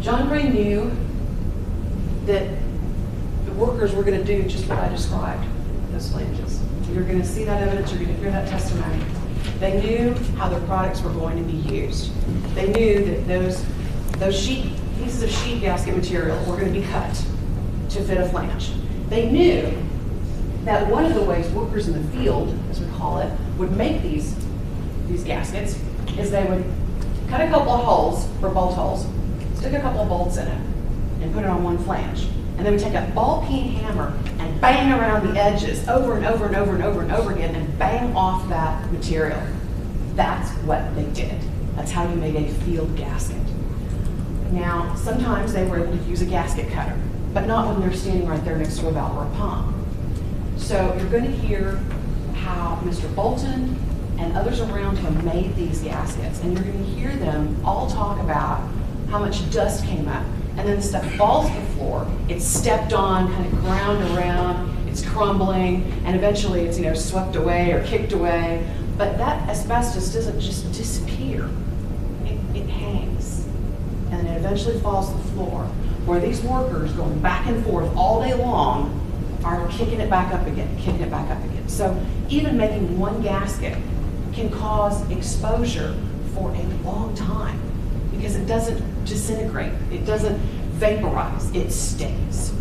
John Gray knew that the workers were going to do just what I described, those flanges. You're going to see that evidence, you're going to hear that testimony. They knew how their products were going to be used. They knew that those pieces of sheet gasket material were going to be cut to fit a flange. They knew that one of the ways workers in the field, as we call it, would make these gaskets is they would cut a couple of holes for bolt holes, stick a couple of bolts in it, and put it on one flange. And they would take a ball peen hammer and bang around the edges over and over and over and over and over again and bang off that material. That's what they did. That's how you made a field gasket. Now, sometimes they were able to use a gasket cutter, but not when they're standing right there next to a valve or a pump. So you're going to hear how Mr. Bolton and others around him made these gaskets, and you're going to hear them all talk about how much dust came up, and then the stuff falls to the floor, it's stepped on, kind of ground around, it's crumbling, and eventually it's swept away or kicked away. But that asbestos doesn't just disappear, it hangs, and then it eventually falls to the floor, where these workers going back and forth all day long are kicking it back up again, kicking it back up again. So even making one gasket can cause exposure for a long time because it doesn't disintegrate, it doesn't vaporize, it stays.